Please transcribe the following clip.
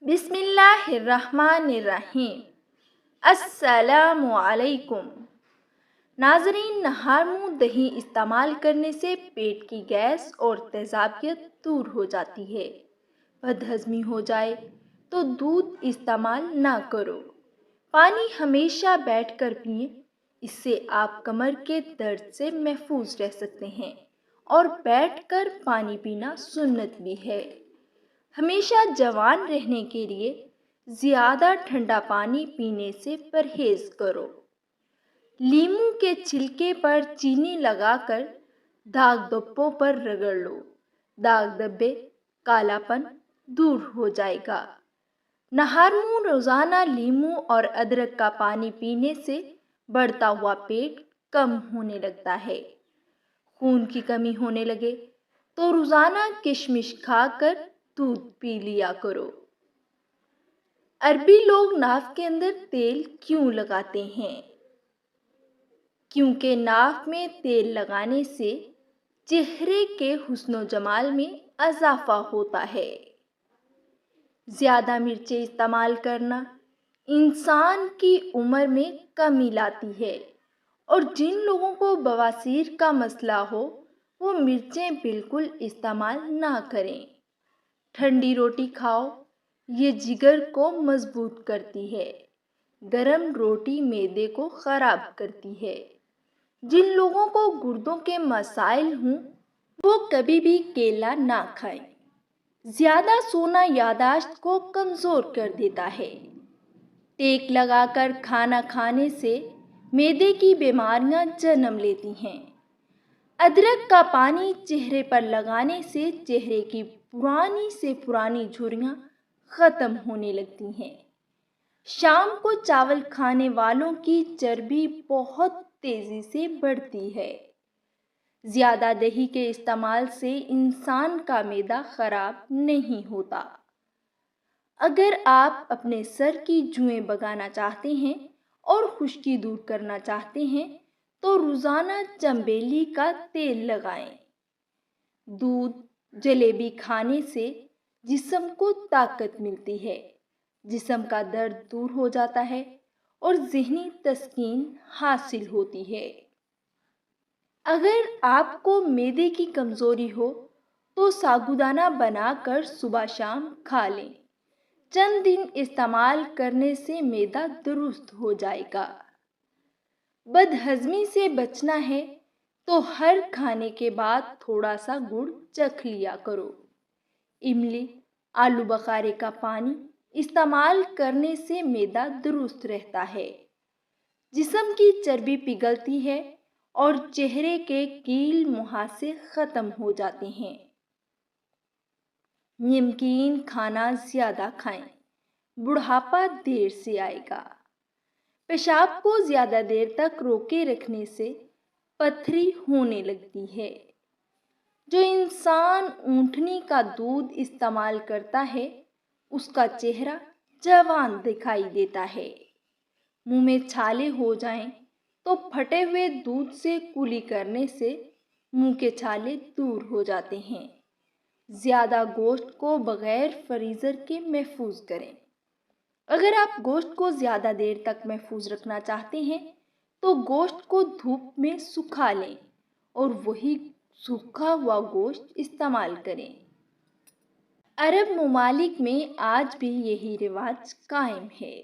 بسم اللہ الرحمن الرحیم۔ السلام علیکم ناظرین، نہار منہ دہی استعمال کرنے سے پیٹ کی گیس اور تیزابیت دور ہو جاتی ہے۔ بد ہضمی ہو جائے تو دودھ استعمال نہ کرو۔ پانی ہمیشہ بیٹھ کر پئیں، اس سے آپ کمر کے درد سے محفوظ رہ سکتے ہیں اور بیٹھ کر پانی پینا سنت بھی ہے۔ ہمیشہ جوان رہنے کے لیے زیادہ ٹھنڈا پانی پینے سے پرہیز کرو۔ لیموں کے چھلکے پر چینی لگا کر داغ دھبوں پر رگڑ لو، داغ دھبے، کالا پن دور ہو جائے گا۔ نہار منہ روزانہ لیموں اور ادرک کا پانی پینے سے بڑھتا ہوا پیٹ کم ہونے لگتا ہے۔ خون کی کمی ہونے لگے تو روزانہ کشمش کھا کر دودھ پی لیا کرو۔ عربی لوگ ناک کے اندر تیل کیوں لگاتے ہیں؟ کیونکہ ناک میں تیل لگانے سے چہرے کے حسن و جمال میں اضافہ ہوتا ہے۔ زیادہ مرچیں استعمال کرنا انسان کی عمر میں کمی لاتی ہے، اور جن لوگوں کو بواسیر کا مسئلہ ہو وہ مرچیں بالکل استعمال نہ کریں۔ ٹھنڈی روٹی کھاؤ، یہ جگر کو مضبوط کرتی ہے۔ گرم روٹی معدے کو خراب کرتی ہے۔ جن لوگوں کو گردوں کے مسائل ہوں وہ کبھی بھی کیلا نہ کھائیں۔ زیادہ سونا یادداشت کو کمزور کر دیتا ہے۔ ٹیک لگا کر کھانا کھانے سے معدے کی بیماریاں جنم لیتی ہیں۔ ادرک کا پانی چہرے پر لگانے سے چہرے کی پرانی سے پرانی جھریاں ختم ہونے لگتی ہیں۔ شام کو چاول کھانے والوں کی چربی بہت تیزی سے بڑھتی ہے۔ زیادہ دہی کے استعمال سے انسان کا معدہ خراب نہیں ہوتا۔ اگر آپ اپنے سر کی جوئیں بھگانا چاہتے ہیں اور خشکی دور کرنا چاہتے ہیں تو روزانہ چنبیلی کا تیل لگائیں۔ دودھ، جلیبی کھانے سے جسم کو طاقت ملتی ہے، جسم کا درد دور ہو جاتا ہے اور ذہنی تسکین حاصل ہوتی ہے۔ اگر آپ کو معدے کی کمزوری ہو تو سابودانہ بنا کر صبح شام کھا لیں۔ چند دن استعمال کرنے سے معدہ درست ہو جائے گا۔ بد ہضمی سے بچنا ہے تو ہر کھانے کے بعد تھوڑا سا گڑ چکھ لیا کرو۔ املی، آلو بخارے کا پانی استعمال کرنے سے معدہ درست رہتا ہے، جسم کی چربی پگھلتی ہے اور چہرے کے کیل مہاسے ختم ہو جاتے ہیں۔ نمکین کھانا زیادہ کھائیں، بڑھاپا دیر سے آئے گا۔ پیشاب کو زیادہ دیر تک روکے رکھنے سے پتھری ہونے لگتی ہے۔ جو انسان اونٹنی کا دودھ استعمال کرتا ہے اس کا چہرہ جوان دکھائی دیتا ہے۔ منہ میں چھالے ہو جائیں تو پھٹے ہوئے دودھ سے کلی کرنے سے منہ کے چھالے دور ہو جاتے ہیں۔ زیادہ گوشت کو بغیر فریزر کے محفوظ کریں۔ اگر آپ گوشت کو زیادہ دیر تک محفوظ رکھنا چاہتے ہیں تو گوشت کو دھوپ میں سکھا لیں اور وہی سوکھا ہوا گوشت استعمال کریں۔ عرب ممالک میں آج بھی یہی رواج قائم ہے۔